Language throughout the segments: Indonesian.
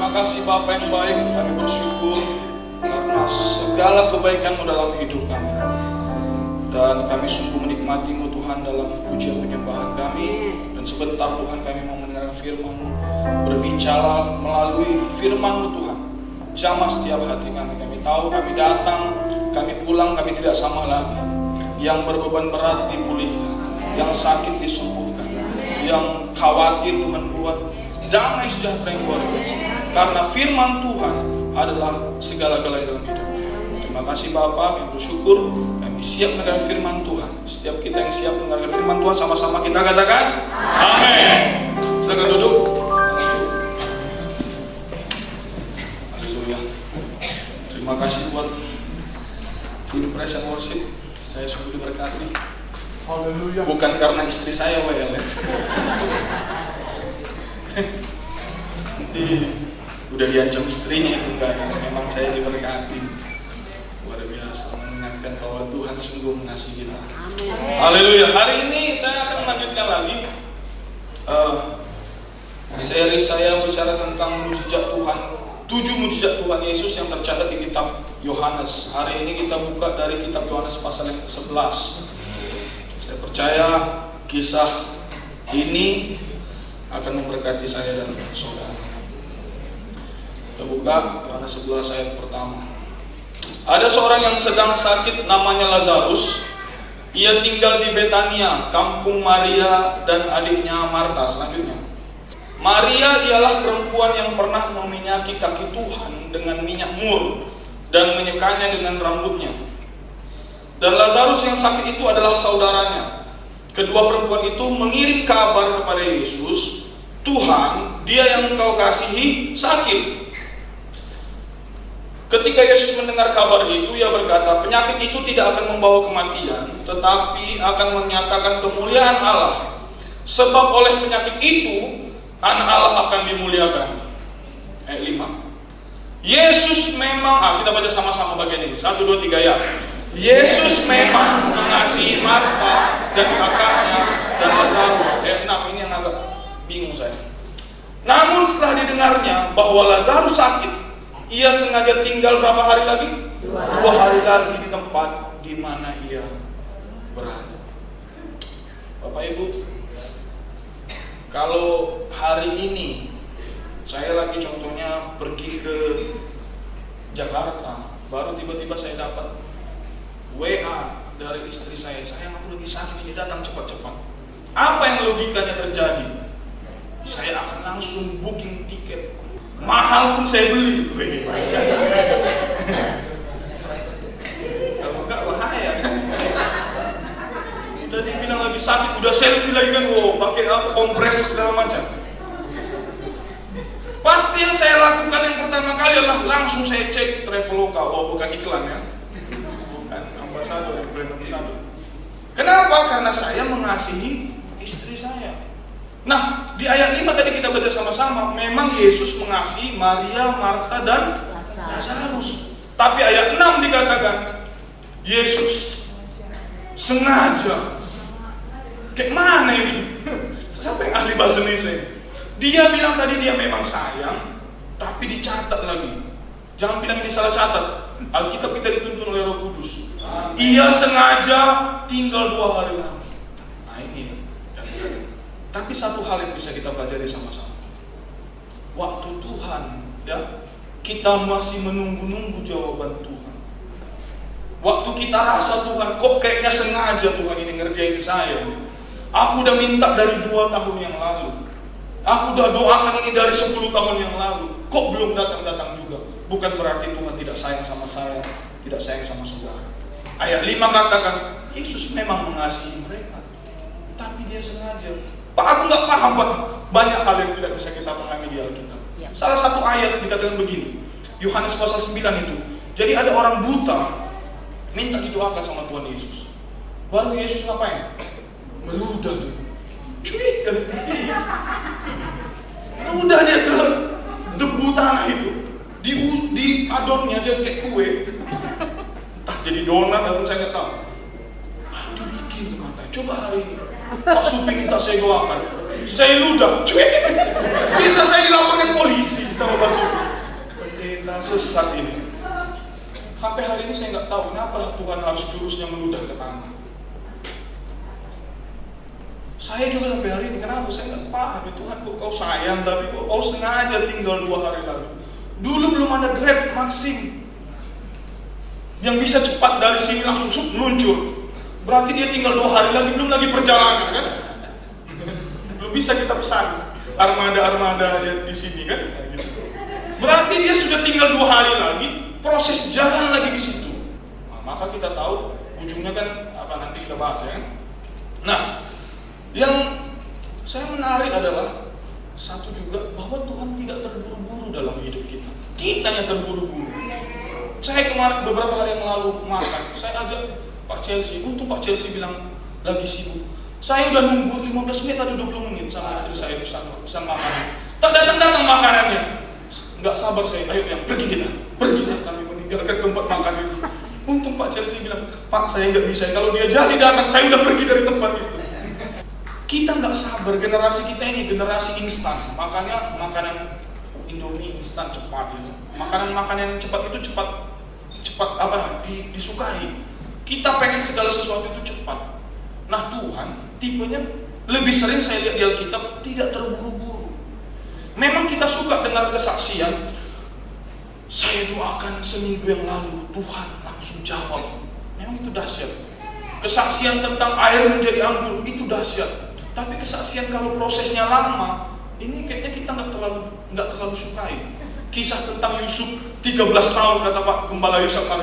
Terima kasih Bapa yang baik, kami bersyukur karena segala kebaikan-Mu dalam hidup kami. Dan kami sungguh menikmati-Mu Tuhan dalam pujian penyembahan kami. Dan sebentar Tuhan kami mau mendengar firman-Mu, berbicara melalui firman-Mu Tuhan. Jamah setiap hati kami. Kami tahu kami datang, kami pulang, kami tidak sama lagi. Yang berbeban berat dipulihkan, yang sakit disembuhkan, yang khawatir Tuhan buat damai sejahtera yang luar biasa. Karena firman Tuhan adalah segala-galanya dalam hidup. Terima kasih Bapak, kami bersyukur, kami siap mendengar firman Tuhan. Setiap kita yang siap mendengar firman Tuhan, sama-sama kita katakan amin. Silakan duduk. Haleluya. Terima kasih buat tim praise and worship. Saya sungguh diberkati. Haleluya. Bukan karena istri saya, ya. Nanti udah diancam istrinya itu enggak ya. Memang saya diberkati. Luar biasa mengingatkan bahwa Tuhan sungguh mengasihi kita. Haleluya. Hari ini saya akan melanjutkan lagi seri saya bicara tentang mujizat Tuhan. 7 mujizat Tuhan Yesus yang tercatat di kitab Yohanes. Hari ini kita buka dari kitab Yohanes pasal yang ke-11. Saya percaya kisah ini akan memberkati saya dan saudara. Kita buka Yohanes 11 ayat pertama. Ada seorang yang sedang sakit namanya Lazarus. Ia tinggal di Betania, kampung Maria dan adiknya Marta. Selanjutnya, Maria ialah perempuan yang pernah meminyaki kaki Tuhan dengan minyak mur dan menyekanya dengan rambutnya. Dan Lazarus yang sakit itu adalah saudaranya. Kedua perempuan itu mengirim kabar kepada Yesus, Tuhan, dia yang Engkau kasihi sakit. Ketika Yesus mendengar kabar itu, ia berkata, penyakit itu tidak akan membawa kematian, tetapi akan menyatakan kemuliaan Allah. Sebab oleh penyakit itu, Anak Allah akan dimuliakan. Ayat 5. Yesus memang, kita baca sama-sama bagian ini. 1, 2, 3 ya. Yesus memang mengasihi Marta dan kakaknya dan Lazarus. Ayat 6, ini yang agak bingung saya. Namun setelah didengarnya bahwa Lazarus sakit, ia sengaja tinggal berapa hari lagi? 2 hari lagi di tempat di mana ia berada. Bapak Ibu, kalau hari ini saya lagi contohnya pergi ke Jakarta, baru tiba-tiba saya dapat WA dari istri saya, sayang aku lagi sakit ini, datang cepat-cepat. Apa yang logikanya terjadi? Saya akan langsung booking tiket, mahal pun saya beli. Kalau enggak bahaya kan? Udah dibilang lagi sakit, udah selfie lagi kan, wow, pakai apa, kompres segala macam. Pasti yang saya lakukan yang pertama kali adalah langsung saya cek Traveloka. Oh, bukan iklan ya, bukan ambasador, brand ambasador. Kenapa? Karena saya mengasihi istri saya. Nah, di ayat 5 tadi kita baca sama-sama, memang Yesus mengasihi Maria, Marta, dan Lazarus. Tapi ayat 6 dikatakan Yesus sengaja. Kayak mana ini? Siapa yang ahli bahasa Indonesia ini? Dia bilang tadi dia memang sayang, tapi dicatat lagi. Jangan bilang ini salah catat. Alkitab kita dituntun oleh Roh Kudus. Ia sengaja tinggal 2 hari lagi. Nah ini ya. Tapi satu hal yang bisa kita pelajari sama-sama. Waktu Tuhan, ya, kita masih menunggu-nunggu jawaban Tuhan. Waktu kita rasa Tuhan, kok kayaknya sengaja Tuhan ini ngerjain saya. Aku udah minta dari 2 tahun yang lalu. Aku udah doakan ini dari 10 tahun yang lalu. Kok belum datang-datang juga? Bukan berarti Tuhan tidak sayang sama saya, tidak sayang sama saudara. Ayat 5 katakan, Yesus memang mengasihi mereka, tapi dia sengaja. Pak, aku nggak paham Pak. Banyak hal yang tidak bisa kita pahami di Alkitab. Salah satu ayat dikatakan begini, Yohanes pasal 9 itu. Jadi ada orang buta minta didoakan sama Tuhan Yesus. Baru Yesus ngapain? Meludah tuh. Cuy, udah dia ke debu tanah itu, di adonnya dia kayak kue, jadi donat atau saya nggak tahu. Dibikin tuh katanya. Coba hari ini Pak Supi minta saya doakan, saya ludah, cuy. Bisa saya dilaporkan polisi sama Pak Supi. kenapa Tuhan harus jurusnya meludah ke tanah? Saya juga sampai hari ini, kenapa? Saya nggak paham, Tuhan kok kau sayang, tapi kok kau sengaja tinggal 2 hari lagi. Dulu belum ada Grab, Maxim yang bisa cepat dari sini langsung meluncur. Berarti dia tinggal 2 hari lagi, belum lagi perjalanan kan? Belum bisa kita pesan armada di sini kan? Gitu. Berarti dia sudah tinggal 2 hari lagi, proses jalan lagi di situ. Nah, maka kita tahu ujungnya kan apa, nanti kita bahas ya kan? Nah, yang saya menarik adalah satu juga bahwa Tuhan tidak terburu-buru dalam hidup kita. Kita yang terburu-buru. Saya kemarin beberapa hari yang lalu makan, saya ajak Pak Chelsea, untung Pak Chelsea bilang lagi sibuk. Saya udah nunggu 15 menit atau 20 menit sama istri saya pesan makanan. Tak datang makanannya. Enggak sabar saya, ayo yang pergilah kami meninggalkan tempat makan itu. Untung Pak Chelsea bilang, Pak saya nggak bisa, kalau dia jadi datang saya udah pergi dari tempat itu. Kita nggak sabar, generasi kita ini generasi instan, makanya makanan Indomie instan cepat gitu. Makanan yang cepat itu cepat disukai. Kita pengen segala sesuatu itu cepat. Nah Tuhan tipenya lebih sering saya lihat di Alkitab tidak terburu-buru. Memang kita suka dengar kesaksian, saya doakan seminggu yang lalu Tuhan langsung jawab. Memang itu dahsyat. Kesaksian tentang air menjadi anggur itu dahsyat. Tapi kesaksian kalau prosesnya lama, ini kayaknya kita nggak terlalu sukai. Kisah tentang Yusuf 13 tahun kata Pak Gembala Yusuf kan,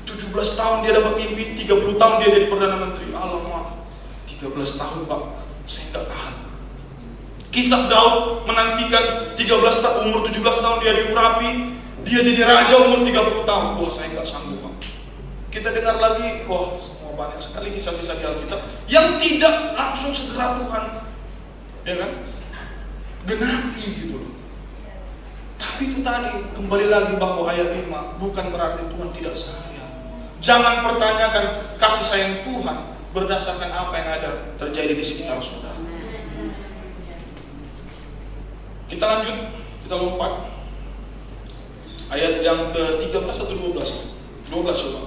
17 tahun dia dapat mimpi, 30 tahun dia jadi Perdana Menteri. Alamak, 13 tahun Pak, saya nggak tahan. Kisah Daud menantikan 13 tahun, umur 17 tahun dia diurapi, dia jadi raja umur 30 tahun. Wah saya nggak sanggup Pak. Kita dengar lagi, wah banyak sekali kisah-kisah di Alkitab yang tidak langsung segera Tuhan, ya kan, genapi gitu loh. Tapi itu tadi kembali lagi bahwa ayat 5 bukan berarti Tuhan tidak sayang. Jangan pertanyakan kasih sayang Tuhan berdasarkan apa yang ada terjadi di sekitar saudara. Kita lanjut, kita lompat ayat yang ke-13 atau 12? 12 coba.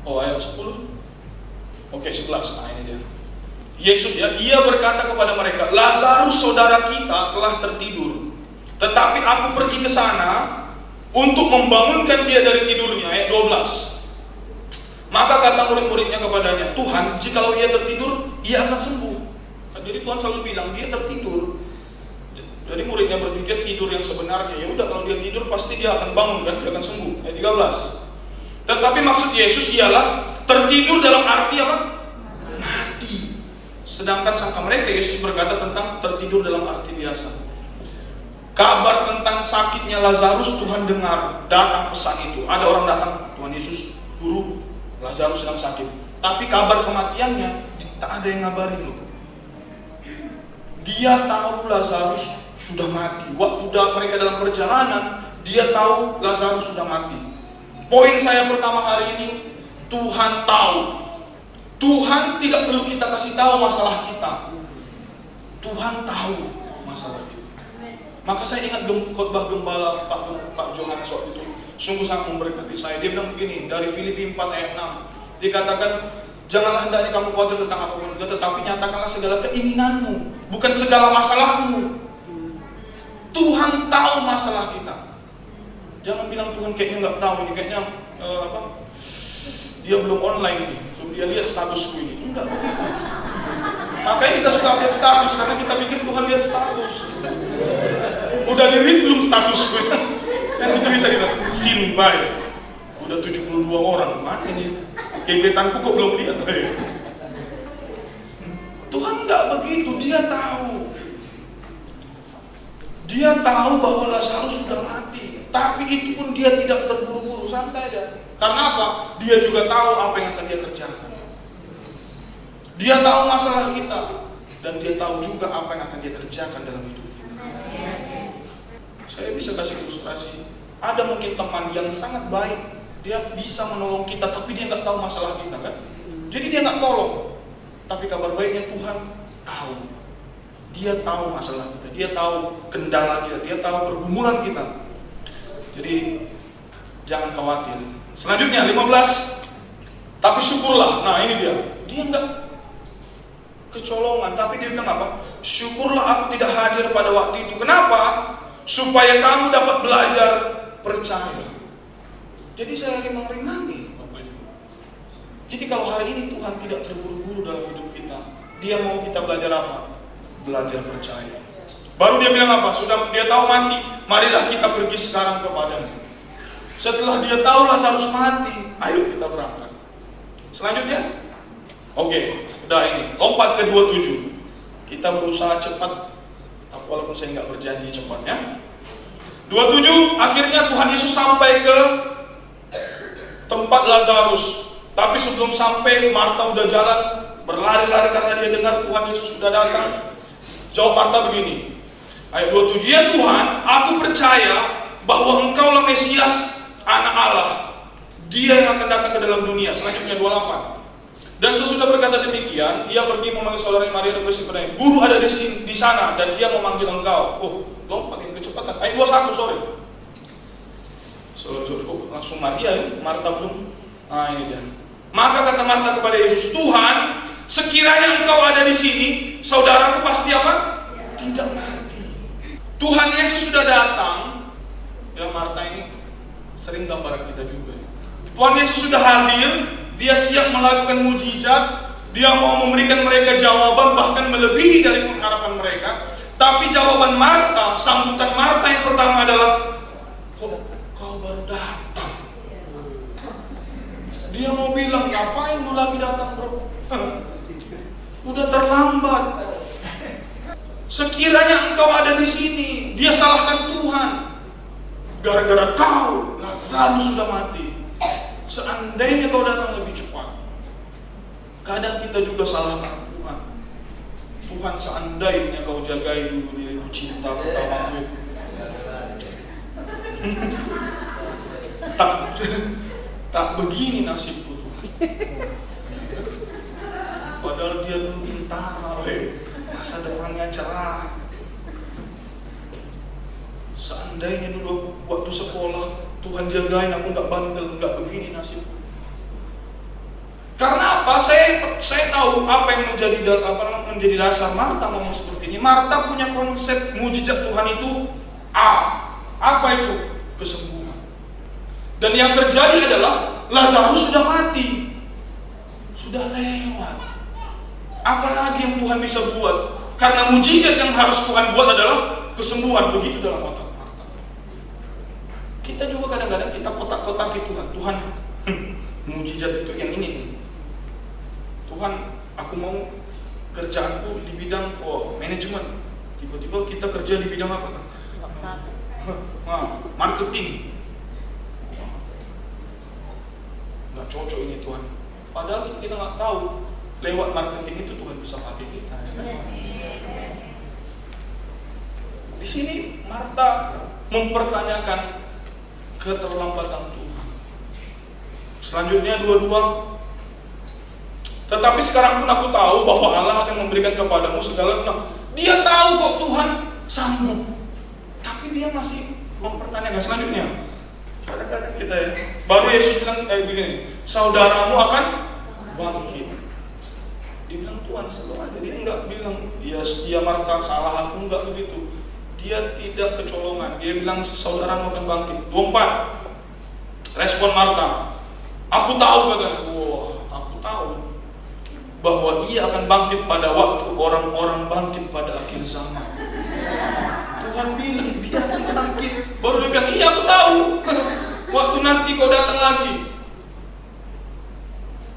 Oh ayat 10. Oke 11, nah ini dia. Yesus ya, ia berkata kepada mereka, Lazarus saudara kita telah tertidur, tetapi aku pergi ke sana untuk membangunkan dia dari tidurnya. Ayat 12. Maka kata murid-muridnya kepadanya, Tuhan, jikalau ia tertidur, ia akan sembuh. Jadi Tuhan selalu bilang dia tertidur. Jadi muridnya berpikir tidur yang sebenarnya, ya udah kalau dia tidur pasti dia akan bangun kan, dia akan sembuh. Ayat 13. Tetapi maksud Yesus ialah tertidur dalam arti apa? Mati. Sedangkan sangka mereka Yesus berkata tentang tertidur dalam arti biasa. Kabar tentang sakitnya Lazarus Tuhan dengar, datang pesan itu. Ada orang datang, Tuhan Yesus, guru, Lazarus sedang sakit. Tapi kabar kematiannya tak ada yang ngabarin loh. Dia tahu Lazarus sudah mati. Waktu mereka dalam perjalanan, dia tahu Lazarus sudah mati. Poin saya pertama hari ini, Tuhan tahu. Tuhan tidak perlu kita kasih tahu masalah kita. Tuhan tahu masalah kita. Maka saya ingat khotbah gembala Pak Johannes waktu itu, sungguh sangat memberkati saya. Dia bilang begini, dari Filipi 4 ayat 6, dikatakan, janganlah hendaknya kamu khawatir tentang apapun juga, tetapi nyatakanlah segala keinginanmu, bukan segala masalahmu. Tuhan tahu masalah kita. Jangan bilang Tuhan kayaknya nggak tahu ini, kayaknya dia belum online ini, dia lihat statusku ini. Enggak. Makanya kita suka lihat status, karena kita pikir Tuhan lihat status. Udah di-read belum statusku? Kan itu bisa kita sin by. Udah 72 orang, mana ini? Gebetanku kok belum lihat? Tuhan nggak begitu, dia tahu. Dia tahu bahwa Lazarus sudah mati, tapi itu pun dia tidak terburu-buru, santai aja. Karena apa? Dia juga tahu apa yang akan dia kerjakan. Dia tahu masalah kita, dan dia tahu juga apa yang akan dia kerjakan dalam hidup kita. Saya bisa kasih ilustrasi. Ada mungkin teman yang sangat baik, dia bisa menolong kita, tapi dia nggak tahu masalah kita kan? Jadi dia nggak tolong. Tapi kabar baiknya Tuhan tahu. Dia tahu masalah kita, dia tahu kendala kita, dia tahu pergumulan kita. Jadi jangan khawatir. Selanjutnya 15. Tapi syukurlah, nah ini dia enggak kecolongan, tapi dia bilang apa? Syukurlah aku tidak hadir pada waktu itu. Kenapa? Supaya kamu dapat belajar percaya. Jadi saya rimang-rimangi. Jadi kalau hari ini Tuhan tidak terburu-buru dalam hidup kita, Dia mau kita belajar apa? Belajar percaya. Baru dia bilang apa? Sudah dia tahu mati, marilah kita pergi sekarang kepadanya. Setelah dia tahu Lazarus mati, ayo kita berangkat. Selanjutnya, oke, udah ini, lompat ke 27. Kita berusaha cepat, tapi walaupun saya nggak berjanji cepat ya. 27, akhirnya Tuhan Yesus sampai ke tempat Lazarus. Tapi sebelum sampai, Marta udah jalan, berlari-lari karena dia dengar Tuhan Yesus sudah datang. Jawab Marta begini, ayat 27, ya Tuhan, aku percaya bahwa Engkaulah Mesias, Anak Allah, Dia yang akan datang ke dalam dunia. Selanjutnya 28. Dan sesudah berkata demikian, ia pergi memanggil saudara Maria dan berkata, Guru ada di sana dan dia memanggil engkau. Oh, lompatin kecepatan. Ayat 21, sorry, langsung Maria ya, Marta belum. Nah ini dia. Maka kata Marta kepada Yesus, Tuhan, sekiranya engkau ada di sini, saudaraku pasti apa? Tidak mati. Tuhan Yesus sudah datang. Ya Marta ini sering gambaran kita juga. Tuhan Yesus sudah hadir, Dia siap melakukan mujizat, Dia mau memberikan mereka jawaban bahkan melebihi dari pengharapan mereka. Tapi jawaban Marta, sambutan Marta yang pertama adalah, kau baru datang. Dia mau bilang, ngapain lu lagi datang bro? Udah terlambat. Sekiranya engkau ada di sini, dia salahkan Tuhan. Gara-gara kau, Lazarus sudah mati. Seandainya kau datang lebih cepat. Kadang kita juga salahkan Tuhan. Tuhan, seandainya kau jagai dulu diriku cinta pertama tak begini nasibku Tuhan. Padahal dia dulu tentara, masa depannya cerah. Seandainya dulu waktu sekolah Tuhan jagain aku nggak bandel, nggak begini nasibku. Karena apa? Saya tahu apa yang menjadi dasar Marta ngomong seperti ini. Marta punya konsep mujizat Tuhan itu apa itu? Kesembuhan. Dan yang terjadi adalah Lazarus sudah mati, sudah lewat. Apalagi yang Tuhan bisa buat? Karena mujizat yang harus Tuhan buat adalah kesembuhan. Begitu dalam otak Marta. Kita juga kadang-kadang kita kotak-kotaki Tuhan. Tuhan, mujizat itu yang ini nih. Tuhan, aku mau kerjaanku di bidang manajemen. Tiba-tiba kita kerja di bidang apa? Marketing. Nggak cocok ini Tuhan. Padahal kita nggak tahu lewat marketing itu Tuhan bisa pakai kita. Di sini Marta mempertanyakan keterlambatan Tuhan. Selanjutnya 22. Tetapi sekarang pun aku tahu bahwa Allah akan memberikan kepadamu segala. Dia tahu kok Tuhan sanggup, tapi dia masih mempertanyakan. Selanjutnya, kadang-kadang kita ya, baru Yesus bilang begini, saudaramu akan bangkit. Dia bilang Tuhan selalu aja, dia enggak bilang ya Marta salah aku, enggak begitu. Dia tidak kecolongan, dia bilang saudaramu akan bangkit. 24. Respon Marta, aku tahu katanya, aku tahu bahwa ia akan bangkit pada waktu orang-orang bangkit pada akhir zaman. Tuhan bilang dia akan bangkit. Baru dia bilang, iya aku tahu. Waktu nanti kau datang lagi.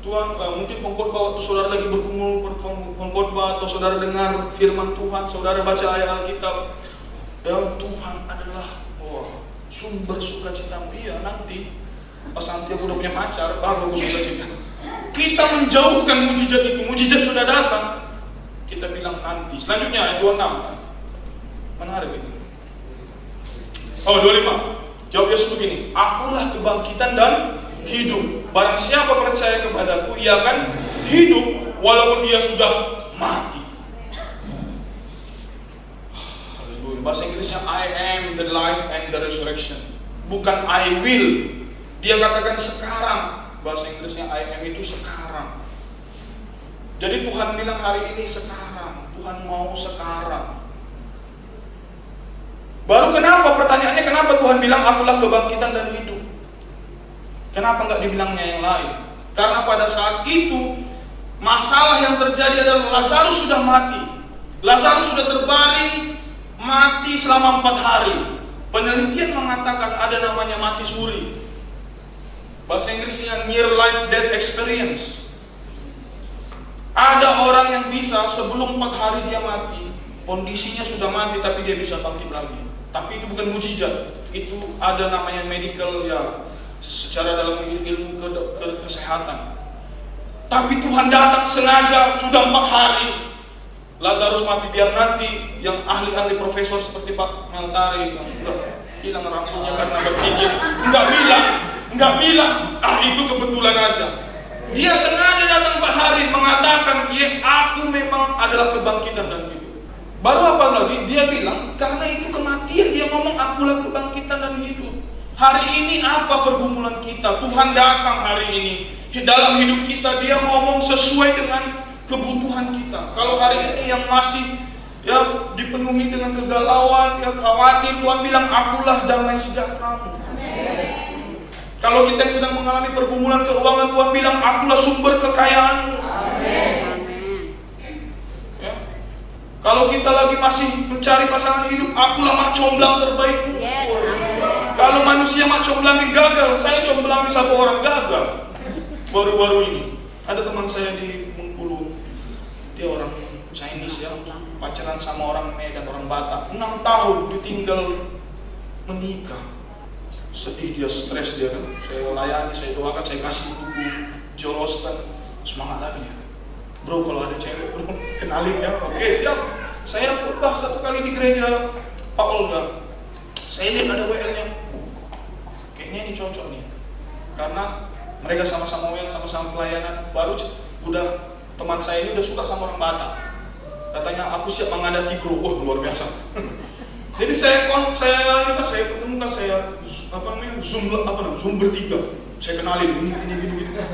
Tuhan mungkin pengkhotbah waktu saudara lagi berkumpul pengkhotbah atau saudara dengar firman Tuhan, saudara baca ayat Alkitab, dan Tuhan adalah sumber sukacita. Iya nanti pas nanti aku udah punya pacar baru aku sukacita. Kita menjauhkan mujizat itu. Mujizat sudah datang, kita bilang nanti. Selanjutnya ayat 26. Menarik ini. 25. Jawab Yesus begini, akulah kebangkitan dan hidup. Barang siapa percaya kepadaku, ia akan hidup walaupun dia sudah mati. Haleluya. Bahasa Inggrisnya I am the life and the resurrection. Bukan I will. Dia katakan sekarang bahasa Inggrisnya I am itu sekarang. Jadi Tuhan bilang hari ini sekarang, Tuhan mau sekarang. Baru kenapa pertanyaannya, kenapa Tuhan bilang akulah kebangkitan dan hidup? Kenapa nggak dibilangnya yang lain? Karena pada saat itu masalah yang terjadi adalah Lazarus sudah mati. Lazarus sudah terbaring mati selama 4 hari. Penelitian mengatakan ada namanya mati suri. Bahasa Inggrisnya near life death experience. Ada orang yang bisa sebelum 4 hari dia mati, kondisinya sudah mati tapi dia bisa bangkit lagi. Tapi itu bukan mujizat. Itu ada namanya medical ya, secara dalam ilmu kesehatan. Tapi Tuhan datang sengaja sudah 4 hari. Lazarus mati biar nanti yang ahli-ahli profesor seperti Pak Meltari yang sudah hilang rambutnya karena berpikir, enggak bilang, itu kebetulan aja. Dia sengaja datang 4 hari mengatakan, ya aku memang adalah kebangkitan dan hidup. Baru apa lagi? Dia bilang, karena itu kematian, dia ngomong akulah kebangkitan dan hidup. Hari ini apa pergumulan kita? Tuhan datang hari ini. Dalam hidup kita dia ngomong sesuai dengan kebutuhan kita. Kalau hari ini yang masih dipenuhi dengan kegalauan, khawatir, Tuhan bilang akulah damai sejahteramu. Kalau kita yang sedang mengalami pergumulan keuangan, Tuhan bilang akulah sumber kekayaanmu. Ya. Kalau kita lagi masih mencari pasangan hidup, akulah mak comblang terbaikmu. Kalau manusia mak comblangin gagal, saya comblangin satu orang gagal. Baru-baru ini ada teman saya di Bengkulu, dia orang Chinese ya, pacaran sama orang Medan, orang Batak, 6 tahun ditinggal menikah. Sedih dia, stres dia kan. Saya layani, saya doakan, saya kasih buku Jolostan, semangat lagi ya. Bro, kalau ada cewek bro, kenalin ya. Oke, siap. Saya khotbah 1 kali di gereja Pak Olga. Saya lihat ada WL-nya. Kayaknya ini cocok nih. Karena mereka sama-sama WL, sama-sama pelayanan. Baru udah teman saya ini udah suka sama orang Batak. Katanya aku siap menghadapi bro. Wah, luar biasa. Jadi saya pertemukan, saya Zoom bertiga. Saya kenalin ini.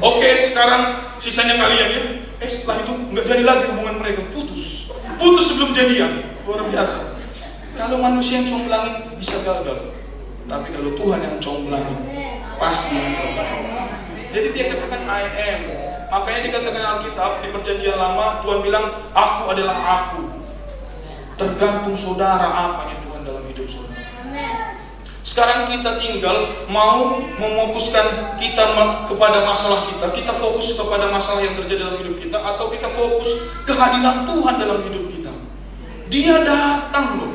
Oke, sekarang sisanya kalian ya. Setelah itu nggak jadi lagi hubungan mereka, putus sebelum jadian. Luar biasa. Kalau manusia yang comblangin bisa gagal, tapi kalau Tuhan yang comblangin pasti yang terbaik. Jadi dia katakan I am. Makanya dikatakan Alkitab di Perjanjian Lama, Tuhan bilang aku adalah aku. Tergantung saudara apanya Tuhan dalam hidup saudara. Sekarang kita tinggal mau mefokuskan kita kepada masalah kita. Kita fokus kepada masalah yang terjadi dalam hidup kita, atau kita fokus kehadiran Tuhan dalam hidup kita. Dia datang loh.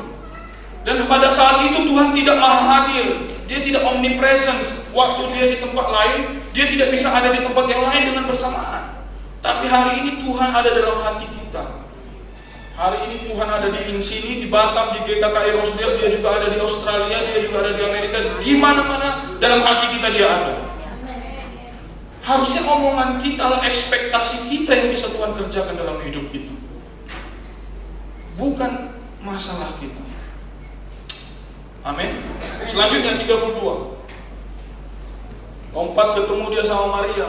Dan pada saat itu Tuhan tidak maha hadir. Dia tidak omnipresence. Waktu dia di tempat lain, dia tidak bisa ada di tempat yang lain dengan bersamaan. Tapi hari ini Tuhan ada dalam hati kita. Hari ini Tuhan ada di sini, di Batam, di GKKI Rosdale, dia juga ada di Australia, dia juga ada di Amerika. Di mana-mana dalam hati kita dia ada. Harusnya omongan kita, ekspektasi kita yang bisa Tuhan kerjakan dalam hidup kita, bukan masalah kita. Amin. Selanjutnya 32. Keempat, ketemu dia sama Maria.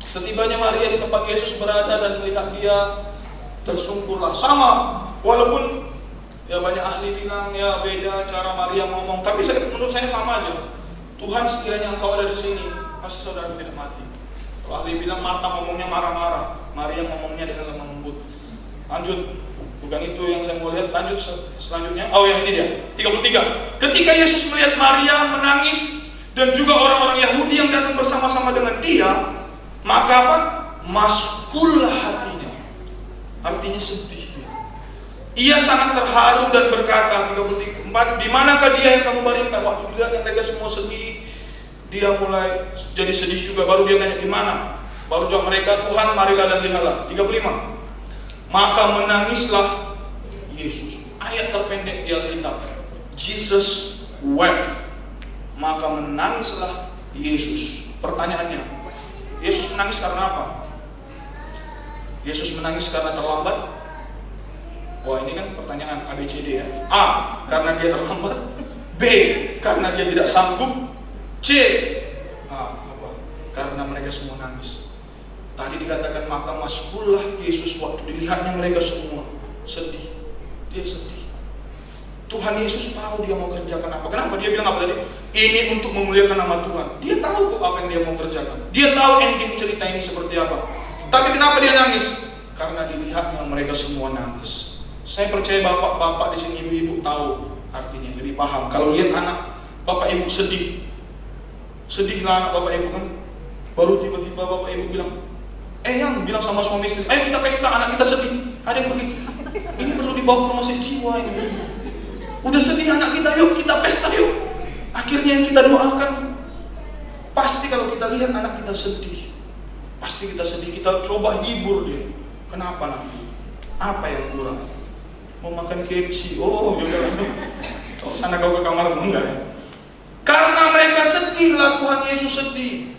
Setibanya Maria di tempat Yesus berada dan melihat dia, tersungkurlah. Sama, walaupun ya banyak ahli bilang ya beda cara Maria ngomong, tapi menurut saya sama aja. Tuhan, sekiranya engkau ada di sini, pasti saudara tidak mati. Kalau ahli bilang Marta ngomongnya marah-marah, Maria ngomongnya dengan lemah lembut. Lanjut. Bukan itu yang saya mau lihat, lanjut selanjutnya. Oh ya, ini dia, 33. Ketika Yesus melihat Maria menangis dan juga orang-orang Yahudi yang datang bersama-sama dengan dia, maka apa? Maskullah hatinya. Artinya sedih dia. Ia sangat terharu dan berkata, 34, di manakah dia yang kamu baringkan? Waktu dia yang mereka semua sedih, dia mulai jadi sedih juga. Baru dia tanya di mana? Baru jawab mereka, Tuhan, marilah dan lihatlah. 35. Maka menangislah Yesus. Ayat terpendek di Alkitab. Jesus wept. Maka menangislah Yesus. Pertanyaannya, Yesus menangis karena apa? Yesus menangis karena terlambat? Wah, ini kan pertanyaan ABCD ya. A, karena dia terlambat. B, karena dia tidak sanggup. C, apa? mereka semua nangis. Tadi dikatakan maka maskullah Yesus waktu dilihatnya mereka semua sedih. Dia sedih. Tuhan Yesus tahu dia mau kerjakan apa. Kenapa? Dia bilang apa tadi? Ini untuk memuliakan nama Tuhan. Dia tahu kok apa yang dia mau kerjakan. Dia tahu ending cerita ini seperti apa. Tapi kenapa dia nangis? Karena dilihatnya mereka semua nangis. Saya percaya bapak-bapak di sini, ibu-ibu tahu artinya, lebih paham. Kalau lihat anak bapak ibu sedih, sedihlah anak bapak ibu kan. Baru tiba-tiba bapak ibu bilang, yang bilang sama suami istri, ayo kita pesta, anak kita sedih. Ada yang begitu. Ini perlu dibawa ke rumah sakit jiwa ini. Udah sedih anak kita, yuk kita pesta yuk. Akhirnya yang kita doakan, pasti kalau kita lihat anak kita sedih, pasti kita sedih, kita coba hibur dia. Kenapa nanti? Apa yang kurang? Mau makan KFC? Oh, yaudah. Oh, sana kau ke kamar enggak ya? Karena mereka sedih lah, Tuhan Yesus sedih.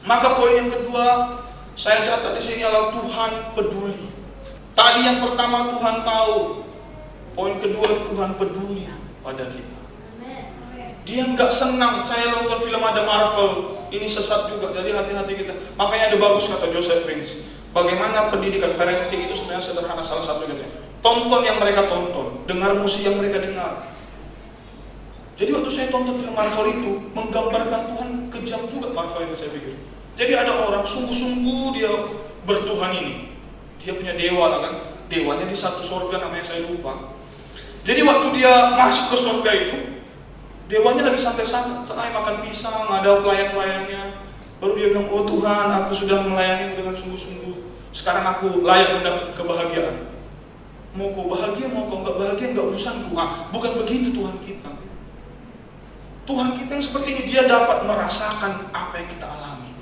Maka poin yang kedua, saya catat di sini adalah Tuhan peduli. Tadi yang pertama Tuhan tahu. Poin kedua, Tuhan peduli pada kita. Dia nggak senang. Saya nonton film ada Marvel, ini sesat juga. Jadi hati-hati kita. Makanya ada bagus kata Joseph Prince. Bagaimana pendidikan parenting itu sebenarnya sederhana, salah satu katanya. Tonton yang mereka tonton, dengar musik yang mereka dengar. Jadi waktu saya tonton film Marvel itu, menggambarkan Tuhan kejam juga Marvel itu saya pikir. Jadi ada orang sungguh-sungguh dia bertuhan ini. Dia punya dewa lah kan, dewanya di satu surga namanya saya lupa. Jadi waktu dia masuk ke surga itu, dewanya lagi santai-santai makan pisang, ada pelayan-pelayannya. Baru dia bilang, oh Tuhan, aku sudah melayani dengan sungguh-sungguh. Sekarang aku layak mendapat kebahagiaan. Mau kau bahagia, mau kau nggak bahagia, nggak urusanku. Bukan begitu Tuhan kita. Tuhan kita yang seperti ini, dia dapat merasakan apa yang kita alami.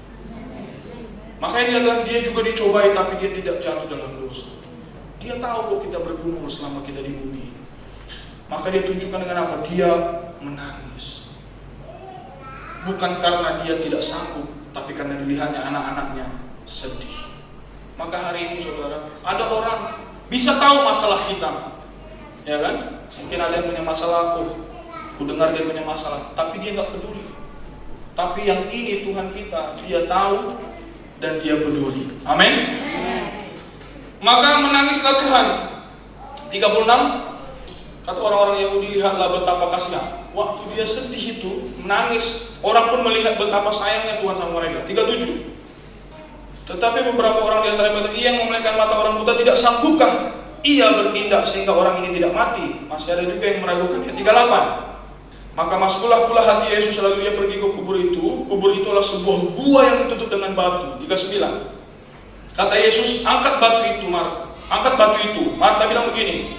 Makanya dia juga dicobai, tapi dia tidak jatuh dalam dosa. Dia tahu kok kita bergumul selama kita di bumi. Maka dia tunjukkan dengan apa? Dia menangis. Bukan karena dia tidak sanggup, tapi karena dilihatnya anak-anaknya sedih. Maka hari ini saudara, ada orang bisa tahu masalah kita, ya kan? Mungkin ada yang punya masalah, aku dengar dia punya masalah, tapi dia nggak peduli. Tapi yang ini Tuhan kita, dia tahu dan dia peduli. Amin. Maka menangislah Tuhan. 36. Kata orang-orang Yahudi, lihatlah betapa kasihnya. Waktu dia sedih itu, menangis, orang pun melihat betapa sayangnya Tuhan sama mereka. 37. Tetapi beberapa orang di antara mereka, ia yang memelihara mata orang buta, tidak sanggupkah ia bertindak sehingga orang ini tidak mati? Masih ada juga yang meragukan. 38. Maka masuklah pula hati Yesus, lalu ia pergi ke kubur itu. Kubur itu adalah sebuah gua yang ditutup dengan batu. 39. Kata Yesus, angkat batu itu, Marta. Angkat batu itu. Marta bilang begini,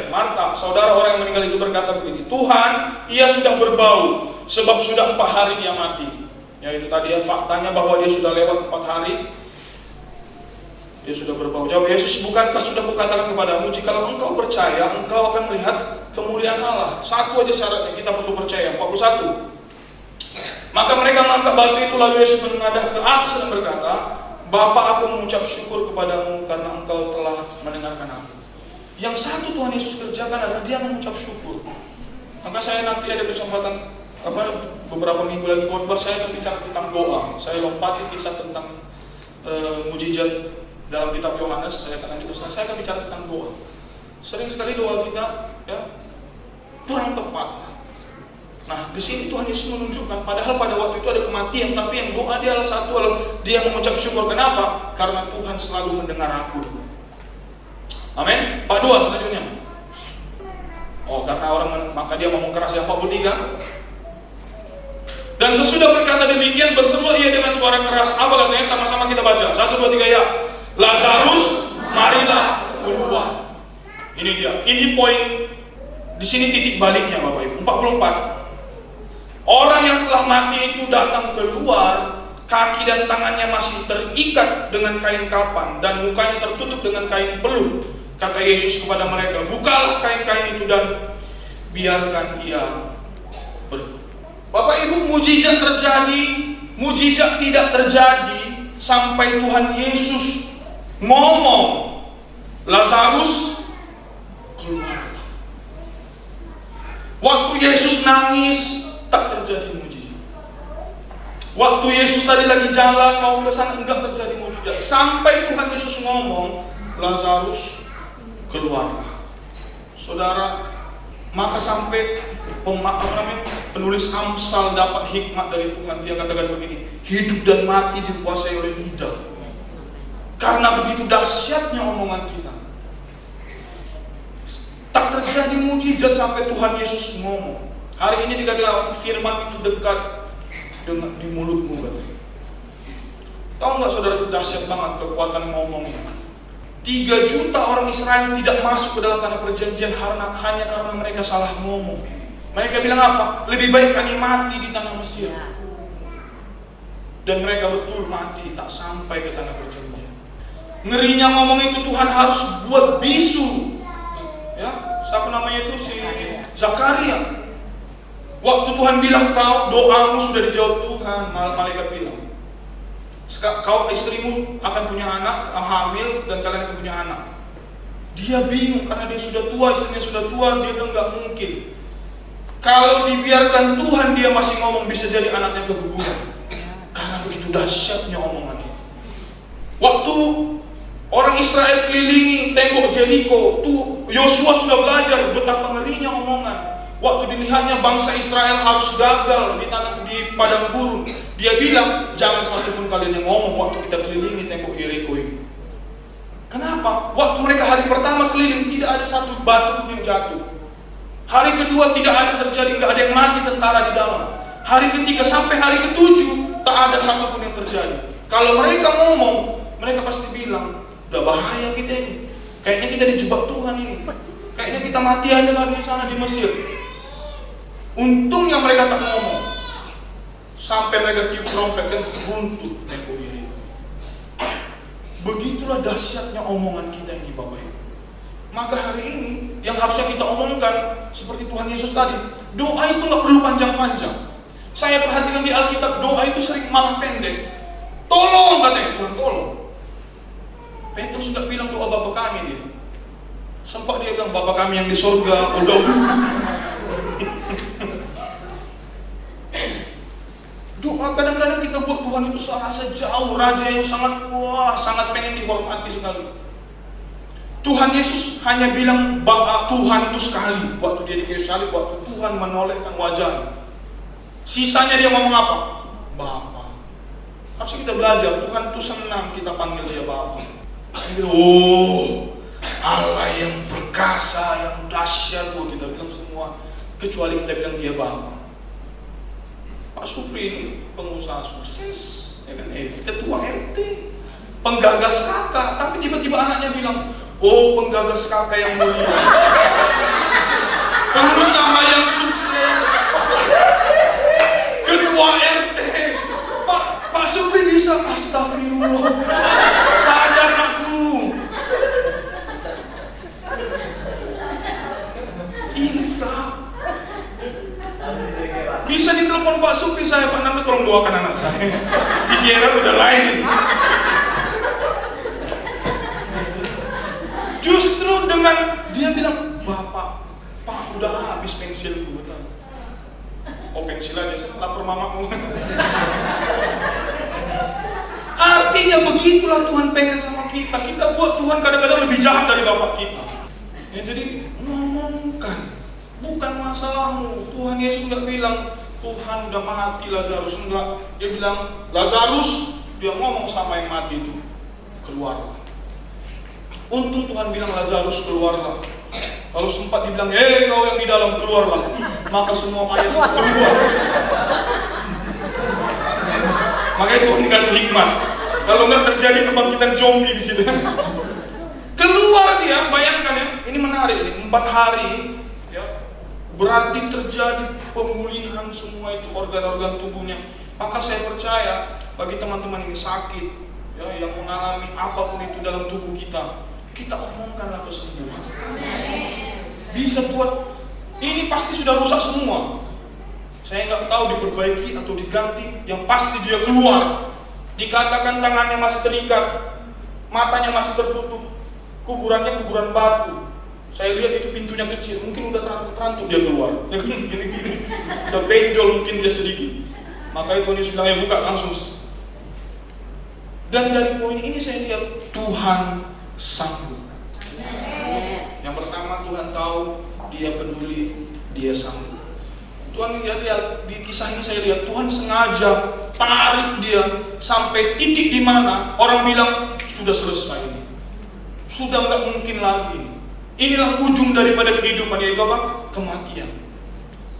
Marta, saudara orang yang meninggal itu berkata begini, Tuhan, ia sudah berbau, sebab sudah 4 hari dia mati. Ya itu tadi ya faktanya bahwa dia sudah lewat 4 hari, dia sudah berbau. Jawab Yesus, bukankah sudah kukatakan kepadamu, jikalau engkau percaya, engkau akan melihat kemuliaan Allah. Satu aja syaratnya, kita perlu percaya. 41. Maka mereka mengangkat batu itu, lalu Yesus menengadah ke atas dan berkata, Bapa, aku mengucap syukur kepadamu karena engkau telah mendengarkan aku. Yang satu Tuhan Yesus kerjakan adalah dia mengucap syukur. Maka saya nanti ada kesempatan beberapa minggu lagi khotbah, saya akan bicara tentang doa. Saya lompati kisah tentang mujizat dalam kitab Yohanes. Saya akan bicara tentang doa. Sering sekali doa kita ya kurang tepat. Nah, di sini Tuhan Yesus menunjukkan, padahal pada waktu itu ada kematian, tapi yang doa dia adalah satu, dia mengucap syukur. Kenapa? Karena Tuhan selalu mendengar aku. Amin. 42 selanjutnya. Karena orang maka dia ngomong keras. Yang 43. Dan sesudah berkata demikian, berseru ia dengan suara keras. Apa katanya? Sama-sama kita baca. 1, 2, 3 ya. Lazarus, marilah keluar. Ini dia. Ini poin. Di sini titik baliknya Bapak Ibu. 44. Orang yang telah mati itu datang keluar, kaki dan tangannya masih terikat dengan kain kapan dan mukanya tertutup dengan kain peluh. Kata Yesus kepada mereka, bukalah kain-kain itu dan biarkan ia pergi. Bapak Ibu, mujizat terjadi, mujizat tidak terjadi sampai Tuhan Yesus ngomong, Lazarus keluar. Waktu Yesus nangis, tak terjadi mujizat. Waktu Yesus tadi lagi jalan mau ke sana, enggak terjadi mukjizat. Sampai Tuhan Yesus ngomong, Lazarus keluarlah. Saudara, maka sampai penulis Amsal dapat hikmat dari Tuhan. Dia katakan begini, hidup dan mati dikuasai oleh lidah. Karena begitu dahsyatnya omongan kita. Tak terjadi mukjizat sampai Tuhan Yesus ngomong. Hari ini dikatakan firman itu dekat di mulutmu. Tahu nggak saudara, itu dahsyat banget kekuatan ngomongnya. 3 juta orang Israel tidak masuk ke dalam tanah perjanjian hanya karena mereka salah ngomong. Mereka bilang apa? Lebih baik kami mati di tanah Mesir. Dan mereka betul mati, tak sampai ke tanah perjanjian. Ngerinya ngomong itu Tuhan harus buat bisu. Ya, siapa namanya itu? Si Zakaria. Waktu Tuhan bilang, kau doamu sudah dijawab Tuhan, malaikat bilang, kau istrimu akan punya anak, hamil, dan kalian akan punya anak. Dia bingung karena dia sudah tua, istrinya sudah tua, dia bilang nggak mungkin. Kalau dibiarkan Tuhan, dia masih ngomong bisa jadi anaknya keguguran. Karena begitu dahsyatnya omongannya. Waktu orang Israel kelilingi tembok Jericho, tuh Yosua sudah belajar betapa ngerinya omongan. Waktu dilihatnya bangsa Israel harus gagal di padang gurun, dia bilang, jangan satupun kalian yang ngomong waktu kita kelilingi tembok Jericho ini. Kenapa? Waktu mereka hari pertama keliling, tidak ada satu batu pun yang jatuh. Hari kedua tidak ada terjadi, nggak ada yang mati tentara di dalam. Hari ketiga sampai hari ketujuh, tak ada satupun yang terjadi. Kalau mereka ngomong, mereka pasti bilang, udah bahaya kita ini. Kayaknya kita dijebak Tuhan ini. Kayaknya kita mati aja lagi di sana di Mesir. Untungnya mereka tak ngomong. Sampai mereka tiup trompet dan runtuh tembok diri. Begitulah dahsyatnya omongan kita ini, Bapak Ibu. Maka hari ini yang harusnya kita omongkan seperti Tuhan Yesus tadi, doa itu nggak perlu panjang-panjang. Saya perhatikan di Alkitab, doa itu sering malah pendek. Tolong katanya, Tuhan tolong. Petrus sudah bilang doa Bapa kami dia. Sempat dia bilang Bapa kami yang di surga, udah. Doa kadang-kadang kita buat Tuhan itu serasa jauh, raja yang sangat sangat pengen dihormati sekali. Tuhan Yesus hanya bilang Tuhan itu sekali waktu dia di kayu salib, waktu Tuhan menolehkan wajahnya. Sisanya dia ngomong apa? Bapa. Harusnya kita belajar, Tuhan itu senang kita panggil dia Bapa. Oh, Allah yang perkasa, yang dahsyat, kita bilang semua, kecuali kita bilang dia Bapa. Pak Supri ini pengusaha sukses, ya kan, ketua RT, penggagas kakak, tapi tiba-tiba anaknya bilang, oh penggagas kakak yang mulia, pengusaha yang sukses, ketua RT. Pak Supri bisa, astagfirullah, sadar aku. Insaf. Bisa ditelepon Pak Supri, saya Pak Nando tolong doakan anak saya. Si Kiera udah lain. Justru dengan dia bilang, Bapak, Pak udah habis pensil gue. Oh pensil aja, saya lapor mamaku. Artinya begitulah Tuhan pengen sama kita. Kita buat Tuhan kadang-kadang lebih jahat dari Bapak kita. Ya, jadi ngomongkan, bukan masalahmu. Tuhan Yesus nggak bilang Tuhan udah mati Lazarus, enggak. Dia bilang Lazarus, dia ngomong sama yang mati itu, keluarlah. Untung Tuhan bilang Lazarus keluarlah. Kalau sempat dibilang, hei kau yang di dalam keluarlah, maka semua mayat itu keluar. Makanya Tuhan dikasih hikmat. Kalau nggak terjadi kebangkitan zombie di situ. Keluar dia, bayangkan ya, ini menarik, 4 hari. Berarti terjadi pemulihan semua itu organ-organ tubuhnya. Maka saya percaya bagi teman-teman ini sakit, ya, yang mengalami apapun itu dalam tubuh kita, kita omongkanlah kesembuhan. Bisa buat ini pasti sudah rusak semua. Saya nggak tahu diperbaiki atau diganti. Yang pasti dia keluar. Dikatakan tangannya masih terikat, matanya masih tertutup, kuburannya kuburan batu. Saya lihat itu pintunya kecil, mungkin udah terantuk dia keluar. Ya kan, gini-gini. Udah benjol mungkin dia sedikit. Makanya Tuhan Yesus bilang, ya buka langsung. Dan dari poin ini saya lihat Tuhan sanggup. Yang pertama, Tuhan tahu, Dia peduli, Dia sanggup. Tuhan lihat di kisah ini, saya lihat Tuhan sengaja tarik dia sampai titik di mana orang bilang sudah selesai ini, sudah nggak mungkin lagi. Inilah ujung daripada kehidupan, yaitu apa? Kematian.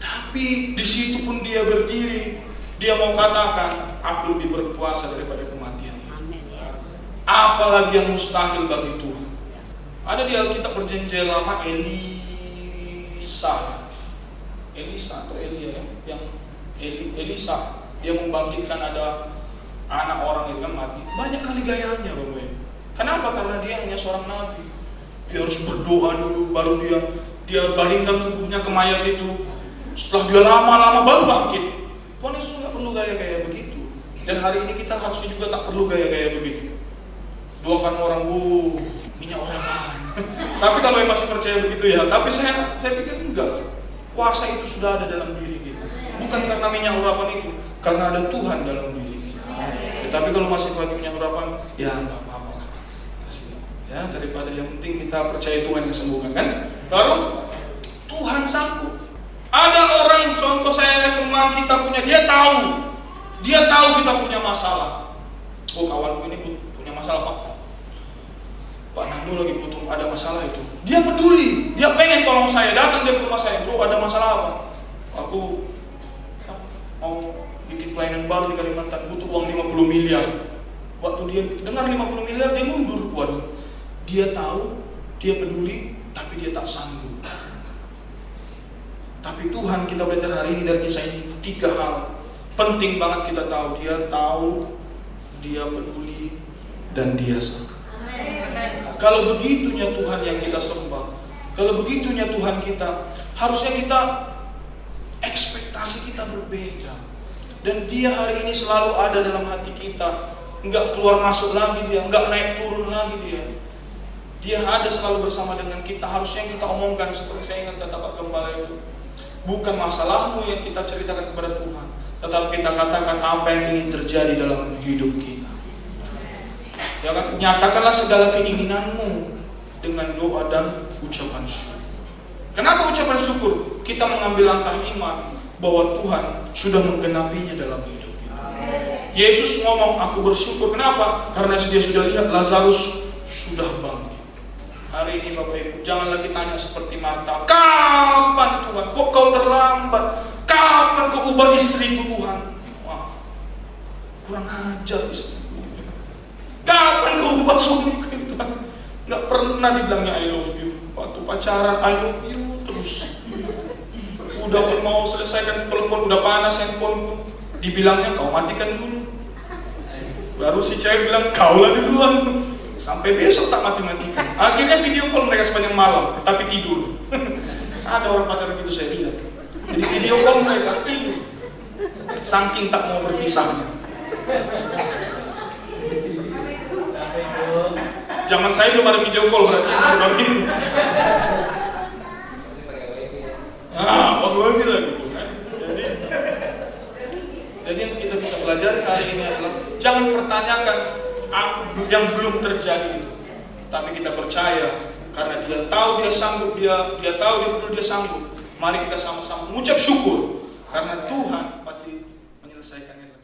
Tapi di situ pun dia berdiri, dia mau katakan, aku lebih berkuasa daripada kematian. Apalagi yang mustahil bagi Tuhan. Ada di Alkitab Perjanjian Lama Elisa atau Elia ya, yang Elisa, dia membangkitkan ada anak orang yang mati. Banyak kali gayanya, Bapak Ibu. Kenapa? Karena dia hanya seorang nabi. Dia harus berdoa dulu, baru dia baringkan tubuhnya ke mayat itu. Setelah dia lama-lama baru bangkit. Tuhan Yesus nggak perlu gaya-gaya begitu. Dan hari ini kita harusnya juga tak perlu gaya-gaya begitu. Doakan orang, minyak orapan. Tapi kalau yang masih percaya begitu ya, tapi saya pikir enggak. Kuasa itu sudah ada dalam diri kita. Bukan karena minyak urapan itu, karena ada Tuhan dalam diri kita. Tapi kalau masih pakai minyak urapan, ya nggak apa-apa. Ya, daripada yang penting kita percaya Tuhan yang sembuhkan kan. Baru Tuhan sanggup. Ada orang, contoh saya teman kita punya, dia tahu kita punya masalah. Oh, kawanku ini punya masalah Pak Nando lagi butuh, ada masalah itu. Dia peduli, dia pengen tolong saya, datang dia ke rumah saya. Bro, ada masalah apa? Aku mau bikin pelayanan baru di Kalimantan, butuh uang 50 miliar. Waktu dia dengar 50 miliar, dia mundur. Waduh, dia tahu, dia peduli, tapi dia tak sanggup. Tapi Tuhan, kita belajar hari ini dari kisah ini, 3 hal penting banget kita tahu. Dia peduli, dan dia sanggup. Kalau begitunya Tuhan yang kita sembah, kalau begitunya Tuhan kita, harusnya kita ekspektasi kita berbeda. Dan dia hari ini selalu ada dalam hati kita, enggak keluar masuk lagi dia, enggak naik turun lagi dia. Dia ada selalu bersama dengan kita. Harusnya yang kita omongkan, seperti saya ingat kata Pak Gembala itu, bukan masalahmu yang kita ceritakan kepada Tuhan, tetapi kita katakan apa yang ingin terjadi dalam hidup kita. Ya kan? Nyatakanlah segala keinginanmu dengan doa dan ucapan syukur. Kenapa ucapan syukur? Kita mengambil langkah iman bahwa Tuhan sudah menggenapinya dalam hidup kita. Yesus ngomong, aku bersyukur. Kenapa? Karena dia sudah lihat Lazarus sudah bangkit. Hari ini Bapak Ibu, jangan lagi tanya seperti Marta, kapan Tuhan? Kok kau terlambat? Kapan kau ubah istriku Tuhan? Wah, kurang ajar istri. Kapan kau ubah suamiku Tuhan? Gak pernah dibilangnya I love you. Waktu pacaran I love you terus. Udah pun mau selesaikan telepon, udah panas handphone, dibilangnya kau matikan dulu. Baru si cewek bilang kau lah duluan. Sampai besok tak mati-matikan. Akhirnya video call mereka sepanjang malam, tapi tidur. Ada orang pacaran gitu saya lihat. Jadi video call mereka tidur. Saking tak mau berpisahnya. Zaman saya belum ada video call berarti. Pakai wifi lah gitu kan. Jadi yang kita bisa pelajari hari ini adalah jangan pertanyakan yang belum terjadi itu, tapi kita percaya karena dia tahu dia sanggup, dia tahu dia perlu, dia sanggup. Mari kita sama-sama mengucap syukur karena Tuhan pasti menyelesaikannya.